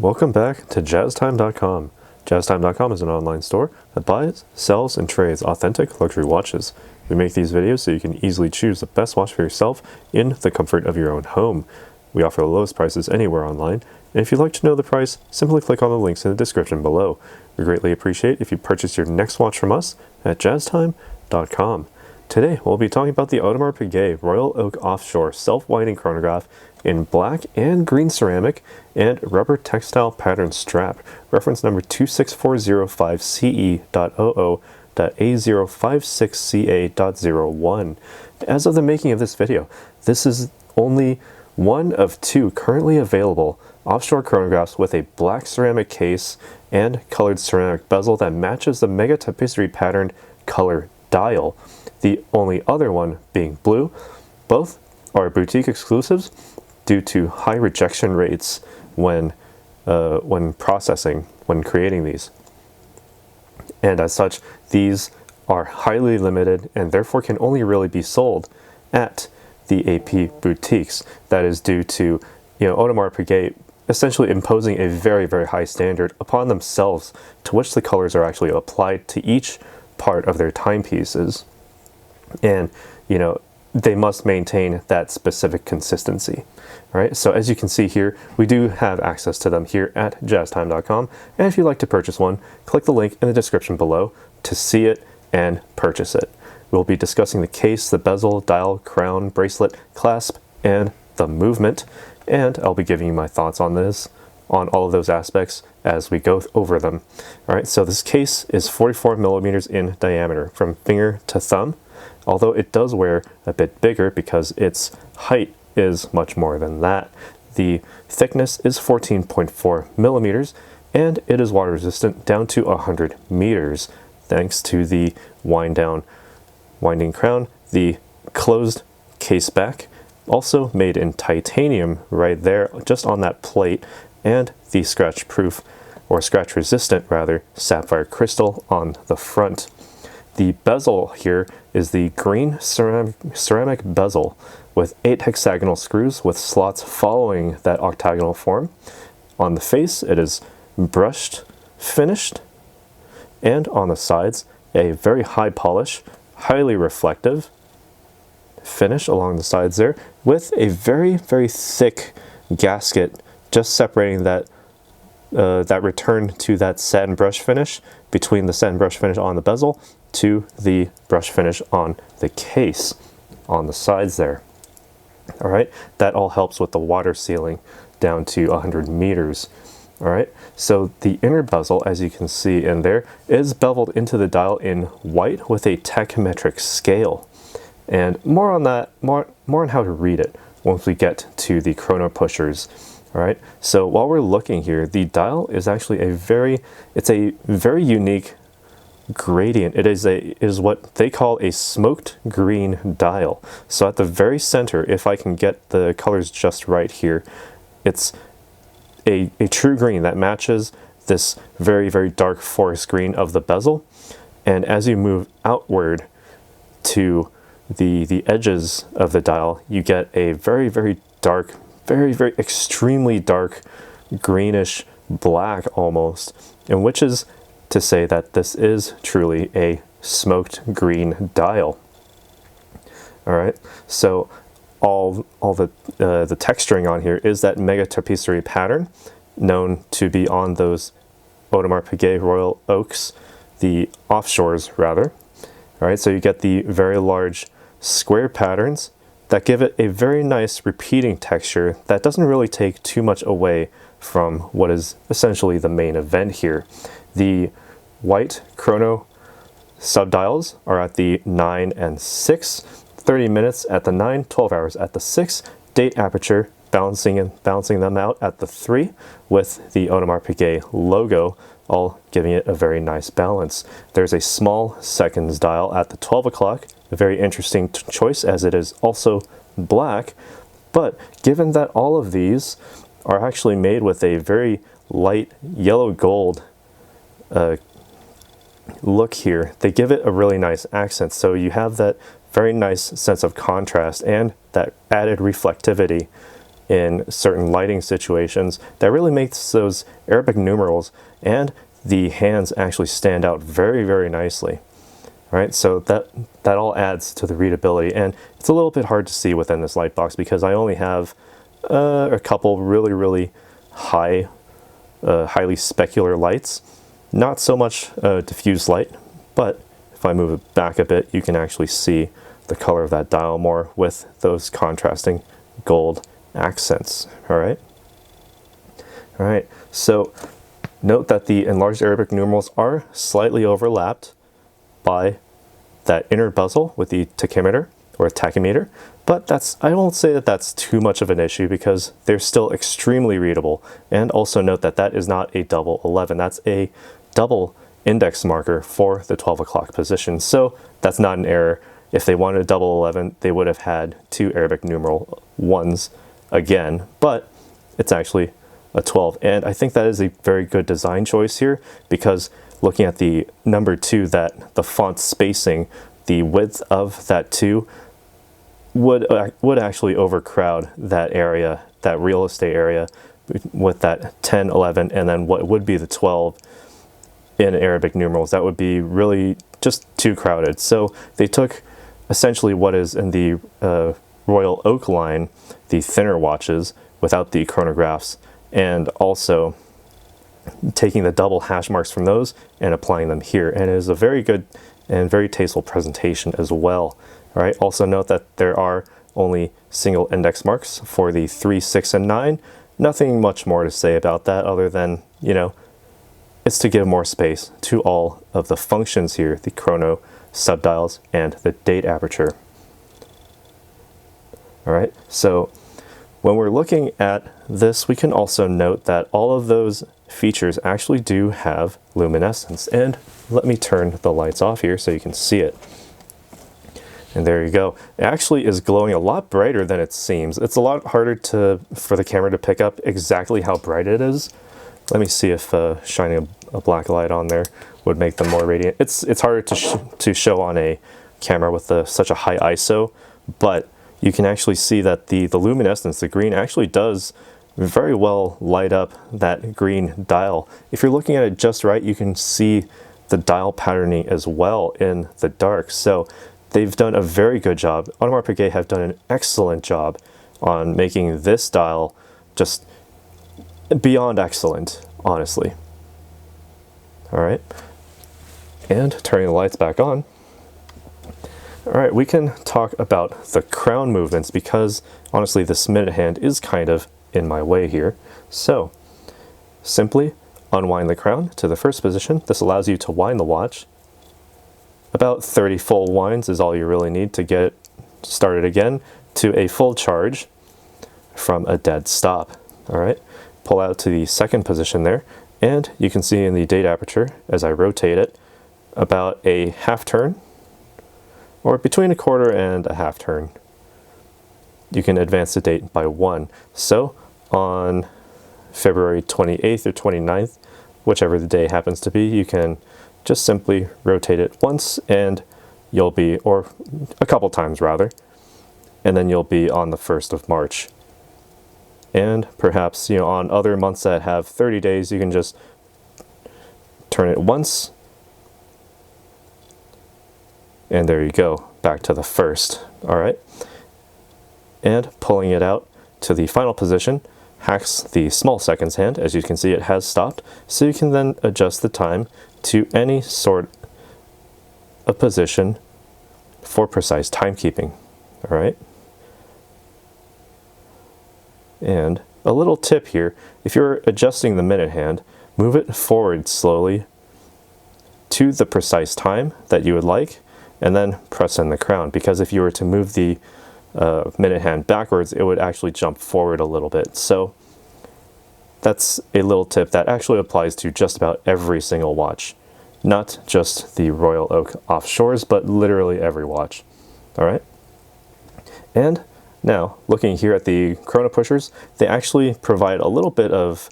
Welcome back to JazzTime.com. JazzTime.com is an online store that buys, sells, and trades authentic luxury watches. We make these videos so you can easily choose the best watch for yourself in the comfort of your own home. We offer the lowest prices anywhere online, and if you'd like to know the price, simply click on the links in the description below. We greatly appreciate if you purchase your next watch from us at JazzTime.com. Today, we'll be talking about the Audemars Piguet Royal Oak Offshore Self-Winding Chronograph in black and green ceramic and rubber textile pattern strap, reference number 26405CE.OO.A056CA.01. As of the making of this video, this is only one of two currently available offshore chronographs with a black ceramic case and colored ceramic bezel that matches the mega tapestry patterned color dial. The only other one being blue. Both are boutique exclusives due to high rejection rates when processing, when creating these. And as such, these are highly limited and therefore can only really be sold at the AP boutiques. That is due to, Audemars Piguet essentially imposing a very, very high standard upon themselves to which the colors are actually applied to each part of their timepieces. And, they must maintain that specific consistency, right? So as you can see here, we do have access to them here at JazzTime.com. And if you'd like to purchase one, click the link in the description below to see it and purchase it. We'll be discussing the case, the bezel, dial, crown, bracelet, clasp, and the movement. And I'll be giving you my thoughts on this, on all of those aspects as we go over them. All right, so this case is 44 millimeters in diameter from finger to thumb, although it does wear a bit bigger because its height is much more than that. The thickness is 14.4 millimeters, and it is water resistant down to 100 meters, thanks to the winding crown, the closed case back, also made in titanium right there, just on that plate, and the scratch proof, or scratch resistant rather, sapphire crystal on the front. The bezel here is the green ceramic bezel with 8 hexagonal screws with slots following that octagonal form. On the face, it is brushed, finished, and on the sides, a very high polish, highly reflective finish along the sides there, with a very, very thick gasket just separating that return to that satin brush finish between the satin brush finish on the bezel to the brush finish on the case on the sides there. All right, that all helps with the water sealing down to 100 meters. All right, so the inner bezel, as you can see in there, is beveled into the dial in white with a tachymetric scale. And more on that, more on how to read it once we get to the chrono pushers. All right, so while we're looking here, the dial is actually a very unique gradient. It is what they call a smoked green dial. So at the very center, if I can get the colors just right here, it's a true green that matches this very, very dark forest green of the bezel. And as you move outward to the edges of the dial, you get a very, very dark, very, very extremely dark greenish black almost, and which is to say that this is truly a smoked green dial. All right, so all the texturing on here is that mega tapestry pattern known to be on those Audemars Piguet Royal Oaks, the offshores rather. All right, so you get the very large square patterns that give it a very nice repeating texture that doesn't really take too much away from what is essentially the main event here. The white chrono subdials are at the 9 and 6, 30 minutes at the 9, 12 hours at the 6, date aperture balancing them out at the 3 with the Audemars Piguet logo, all giving it a very nice balance. There's a small seconds dial at the 12 o'clock, a very interesting choice as it is also black, but given that all of these are actually made with a very light yellow gold look here, they give it a really nice accent. So you have that very nice sense of contrast and that added reflectivity in certain lighting situations that really makes those Arabic numerals and the hands actually stand out very, very nicely. All right, so that all adds to the readability, and it's a little bit hard to see within this light box because I only have a couple really highly specular lights, not so much diffuse light, but if I move it back a bit, you can actually see the color of that dial more with those contrasting gold accents. All right, so note that the enlarged Arabic numerals are slightly overlapped by that inner bezel with the tachymeter or tachymeter, but I won't say that that's too much of an issue because they're still extremely readable. And also note that that is not a double 11, that's a double index marker for the 12 o'clock position, so that's not an error. If they wanted a double 11, they would have had 2 Arabic numeral 1s again, but it's actually a 12, and I think that is a very good design choice here because looking at the number 2, that the font spacing, the width of that 2 would actually overcrowd that area, that real estate area, with that 10, 11, and then what would be the 12 in Arabic numerals. That would be really just too crowded. So they took essentially what is in the Royal Oak line, the thinner watches without the chronographs, and also taking the double hash marks from those and applying them here, and it is a very good and very tasteful presentation as well. All right, also note that there are only single index marks for the 3, 6, and 9. Nothing much more to say about that other than, you know, it's to give more space to all of the functions here, the chrono, subdials, and the date aperture. All right, so when we're looking at this, we can also note that all of those features actually do have luminescence. And let me turn the lights off here so you can see it. And there you go. It actually is glowing a lot brighter than it seems. It's a lot harder for the camera to pick up exactly how bright it is. Let me see if shining a black light on there would make them more radiant. It's harder to show on a camera with such a high ISO, but you can actually see that the luminescence, the green, actually does very well light up that green dial. If you're looking at it just right, you can see the dial patterning as well in the dark. So they've done a very good job. Audemars Piguet have done an excellent job on making this dial just beyond excellent, honestly. All right, and turning the lights back on. All right, we can talk about the crown movements because honestly this minute hand is kind of in my way here. So simply unwind the crown to the first position. This allows you to wind the watch. About 30 full winds is all you really need to get it started again to a full charge from a dead stop. All right, pull out to the second position there, and you can see in the date aperture as I rotate it about a half turn, or between a quarter and a half turn. You can advance the date by 1. So on February 28th or 29th, whichever the day happens to be, you can just simply rotate it once and you'll be, or a couple times rather, and then you'll be on the 1st of March. And perhaps, you know, on other months that have 30 days, you can just turn it once, and there you go, back to the 1st. All right, and pulling it out to the final position hacks the small seconds hand. As you can see, it has stopped, so you can then adjust the time to any sort of position for precise timekeeping. All right, and a little tip here, if you're adjusting the minute hand, move it forward slowly to the precise time that you would like, and then press in the crown, because if you were to move the minute hand backwards, it would actually jump forward a little bit. So that's a little tip that actually applies to just about every single watch, not just the Royal Oak Offshores, but literally every watch. All right, and now looking here at the chrono pushers, they actually provide a little bit of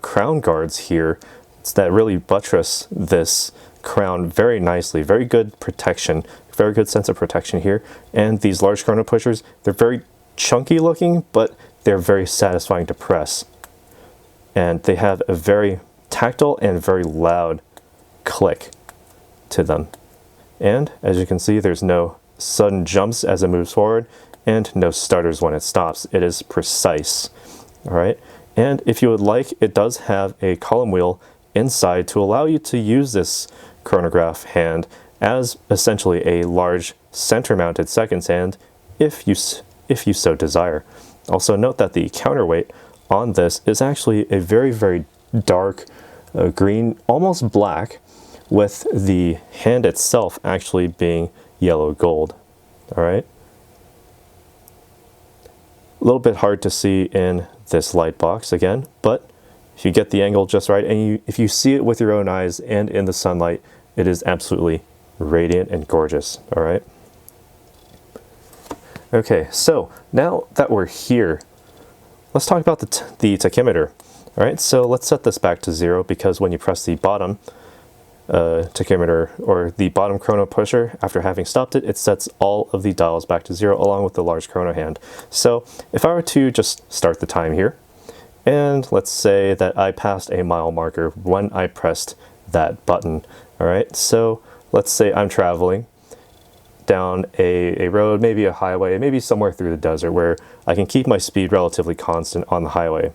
crown guards here that really buttress this crown very nicely. Very good protection, very good sense of protection here. And these large chrono pushers, they're very chunky looking, but they're very satisfying to press. And they have a very tactile and very loud click to them. And as you can see, there's no sudden jumps as it moves forward and no stutters when it stops. It is precise. All right. And if you would like, it does have a column wheel inside to allow you to use this chronograph hand as essentially a large center-mounted seconds hand if you so desire. Also note that the counterweight on this is actually a very, very dark green, almost black, with the hand itself actually being yellow gold. All right. A little bit hard to see in this light box again, but if you get the angle just right and if you see it with your own eyes and in the sunlight, it is absolutely radiant and gorgeous. All right. Okay, so now that we're here, let's talk about the tachymeter. All right, so let's set this back to 0 because when you press the bottom tachymeter or the bottom chrono pusher, after having stopped it, it sets all of the dials back to 0 along with the large chrono hand. So if I were to just start the time here, and let's say that I passed a mile marker when I pressed that button. All right, so let's say I'm traveling down a road, maybe a highway, maybe somewhere through the desert where I can keep my speed relatively constant on the highway.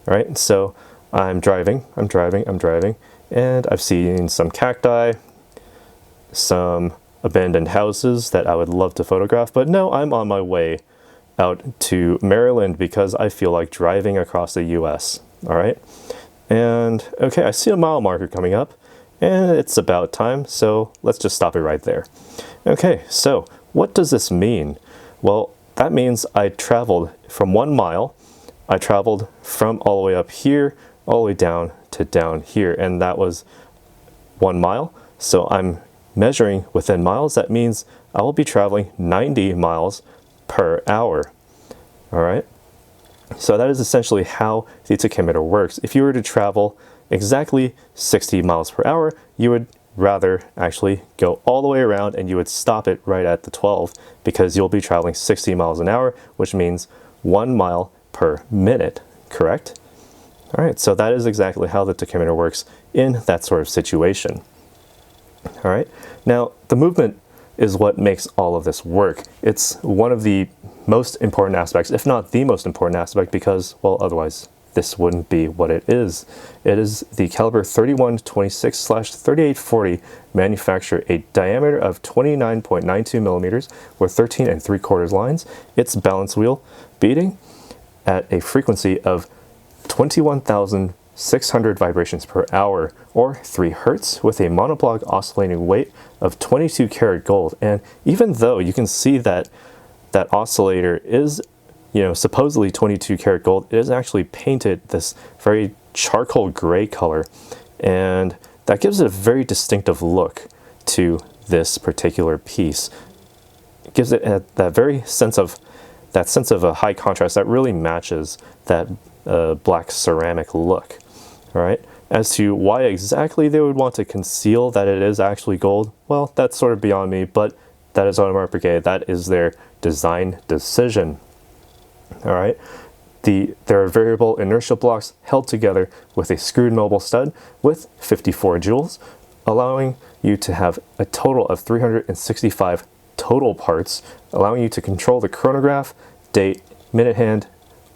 All right, so I'm driving, and I've seen some cacti, some abandoned houses that I would love to photograph, but no, I'm on my way out to Maryland because I feel like driving across the US. All right, and okay, I see a mile marker coming up, and it's about time, so let's just stop it right there. Okay, so what does this mean? Well, that means I traveled from 1 mile, I traveled from all the way up here, all the way down to down here, and that was 1 mile. So I'm measuring within miles. That means I will be traveling 90 miles per hour. All right, so that is essentially how the tachymeter works. If you were to travel exactly 60 miles per hour, you would rather actually go all the way around and you would stop it right at the 12 because you'll be traveling 60 miles an hour, which means 1 mile per minute, correct? All right, so that is exactly how the tachymeter works in that sort of situation. All right, now the movement is what makes all of this work. It's one of the most important aspects, if not the most important aspect, because, well, otherwise this wouldn't be what it is. It is the caliber 3126/3840, manufacture a diameter of 29.92 millimeters with 13 3/4 lines. Its balance wheel beating at a frequency of 21,600 vibrations per hour, or 3 hertz, with a monoblock oscillating weight of 22 karat gold. And even though you can see that that oscillator is, you know, supposedly 22 karat gold, it is actually painted this very charcoal gray color, and that gives it a very distinctive look to this particular piece. It gives it that very sense of a high contrast that really matches that black ceramic look. All right. As to why exactly they would want to conceal that it is actually gold, well, that's sort of beyond me, but that is Audemars Piguet. That is their design decision. All right. There are variable inertial blocks held together with a screwed mobile stud with 54 jewels, allowing you to have a total of 365 total parts, allowing you to control the chronograph, date, minute hand,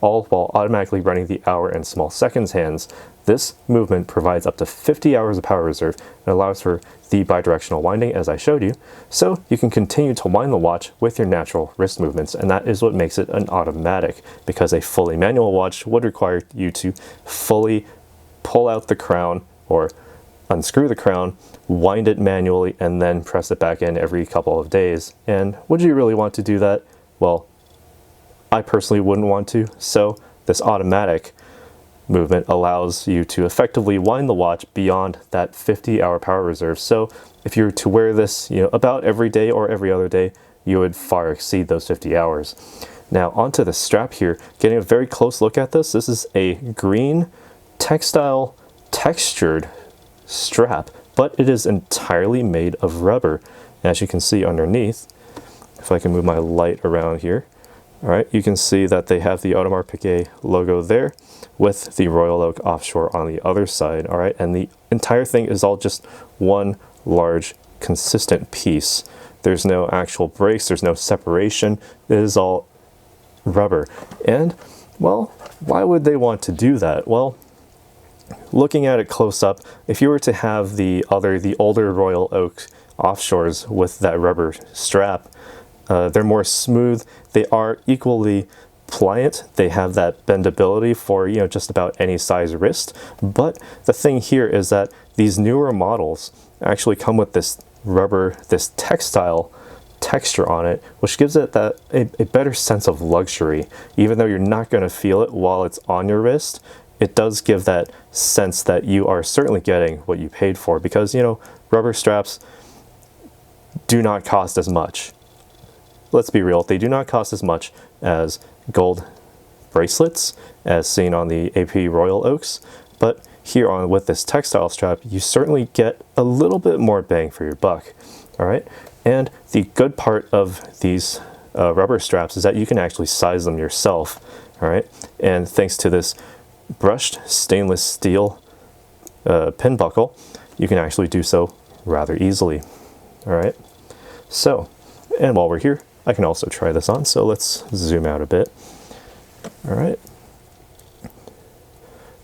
all while automatically running the hour and small seconds hands. This movement provides up to 50 hours of power reserve and allows for the bidirectional winding, as I showed you, so you can continue to wind the watch with your natural wrist movements, and that is what makes it an automatic, because a fully manual watch would require you to fully pull out the crown or unscrew the crown, wind it manually, and then press it back in every couple of days. And would you really want to do that? Well, I personally wouldn't want to, so this automatic movement allows you to effectively wind the watch beyond that 50-hour power reserve. So if you were to wear this, you know, about every day or every other day, you would far exceed those 50 hours. Now onto the strap here, getting a very close look at this. This is a green textile textured strap, but it is entirely made of rubber. As you can see underneath, if I can move my light around here, All right, you can see that they have the Audemars Piguet logo there with the Royal Oak Offshore on the other side. All right, and the entire thing is all just one large consistent piece. There's no actual breaks, there's no separation. It is all rubber. And, well, why would they want to do that? Well, looking at it close up, if you were to have the older Royal Oak Offshores with that rubber strap, they're more smooth. They are equally pliant. They have that bendability for, you know, just about any size wrist. But the thing here is that these newer models actually come with this rubber, this textile texture on it, which gives it that a better sense of luxury. Even though you're not going to feel it while it's on your wrist, it does give that sense that you are certainly getting what you paid for, because, you know, rubber straps do not cost as much. Let's be real, they do not cost as much as gold bracelets as seen on the AP Royal Oaks, but here on with this textile strap, you certainly get a little bit more bang for your buck. All right, and the good part of these rubber straps is that you can actually size them yourself. All right, and thanks to this brushed stainless steel pin buckle, you can actually do so rather easily. All right, so, and while we're here, I can also try this on, so let's zoom out a bit. All right,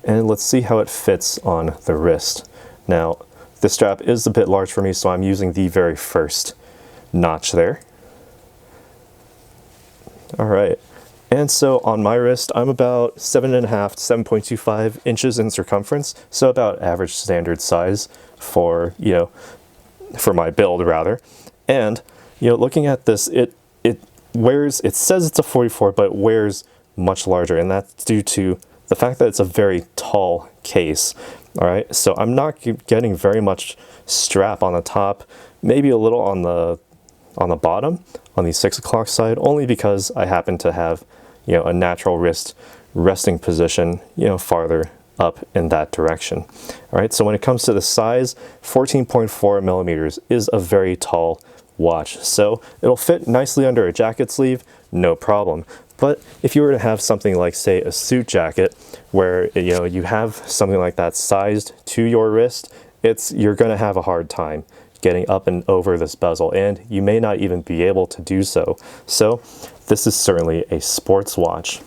and let's see how it fits on the wrist. Now, this strap is a bit large for me, so I'm using the very first notch there. All right, and so on my wrist, I'm about 7.5 to 7.25 inches in circumference, so about average standard size for, you know, for my build rather. And, you know, looking at this, it wears, it says it's a 44, but it wears much larger, and that's due to the fact that it's a very tall case. All right, so I'm not getting very much strap on the top, maybe a little on the bottom, on the 6 o'clock side, only because I happen to have, you know, a natural wrist resting position, you know, farther up in that direction. All right, so when it comes to the size, 14.4 millimeters is a very tall watch, so it'll fit nicely under a jacket sleeve, no problem. But if you were to have something like, say, a suit jacket, where, you know, you have something like that sized to your wrist, you're going to have a hard time getting up and over this bezel, and you may not even be able to do so. So this is certainly a sports watch.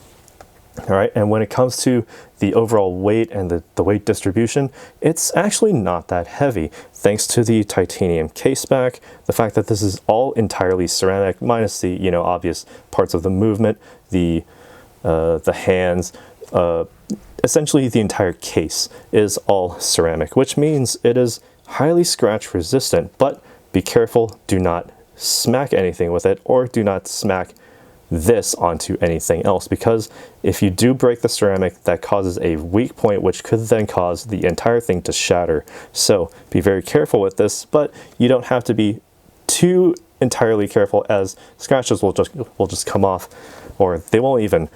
All right, and when it comes to the overall weight and the weight distribution, it's actually not that heavy, thanks to the titanium case back, the fact that this is all entirely ceramic, minus the, you know, obvious parts of the movement, the hands, essentially the entire case is all ceramic, which means it is highly scratch resistant. But be careful, do not smack anything with it, or do not smack this onto anything else, because if you do break the ceramic, that causes a weak point, which could then cause the entire thing to shatter. So be very careful with this, but you don't have to be too entirely careful, as scratches will just come off, or they won't even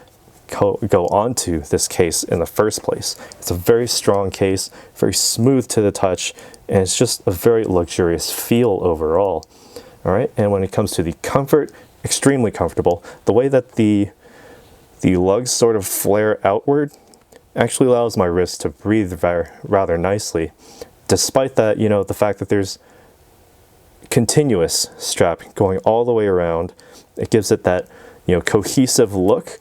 go onto this case in the first place. It's a very strong case, very smooth to the touch, and it's just a very luxurious feel overall. All right, and when it comes to the comfort, extremely comfortable. The way that the lugs sort of flare outward actually allows my wrist to breathe rather nicely, despite that, you know, the fact that there's continuous strap going all the way around. It gives it that, you know, cohesive look,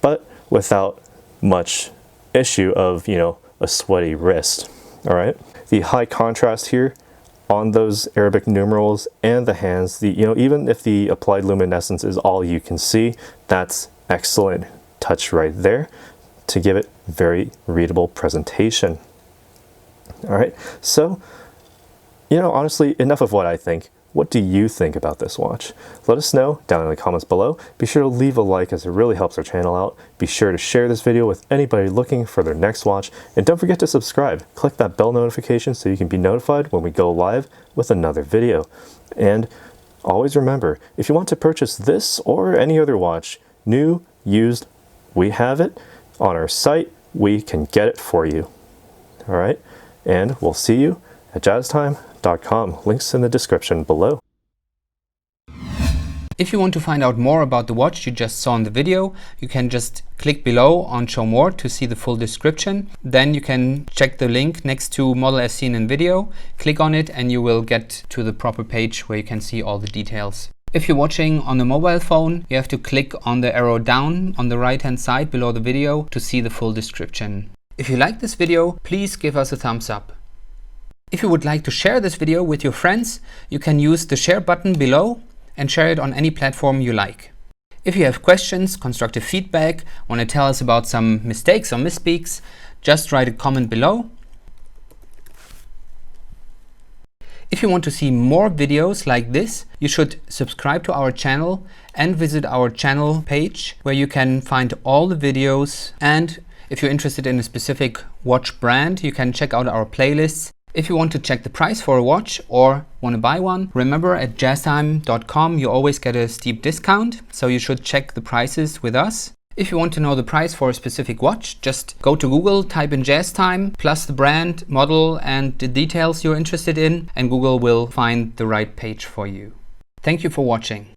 but without much issue of, you know, a sweaty wrist. All right, the high contrast here on those Arabic numerals and the hands, you know, even if the applied luminescence is all you can see, that's excellent touch right there to give it very readable presentation. All right, so, you know, honestly, enough of what I think. What do you think about this watch? Let us know down in the comments below. Be sure to leave a like, as it really helps our channel out. Be sure to share this video with anybody looking for their next watch. And don't forget to subscribe. Click that bell notification so you can be notified when we go live with another video. And always remember, if you want to purchase this or any other watch, new, used, we have it on our site. We can get it for you. All right, and we'll see you at jazztime.com. Links in the description below. If you want to find out more about the watch you just saw in the video, you can just click below on Show More to see the full description. Then you can check the link next to model as seen in video, click on it and you will get to the proper page where you can see all the details. If you're watching on a mobile phone, you have to click on the arrow down on the right hand side below the video to see the full description. If you like this video, please give us a thumbs up. If you would like to share this video with your friends, you can use the share button below and share it on any platform you like. If you have questions, constructive feedback, want to tell us about some mistakes or misspeaks, just write a comment below. If you want to see more videos like this, you should subscribe to our channel and visit our channel page where you can find all the videos. And if you're interested in a specific watch brand, you can check out our playlists. If you want to check the price for a watch or want to buy one, remember at jazztime.com you always get a steep discount, so you should check the prices with us. If you want to know the price for a specific watch, just go to Google, type in JazzTime, plus the brand, model and the details you're interested in, and Google will find the right page for you. Thank you for watching.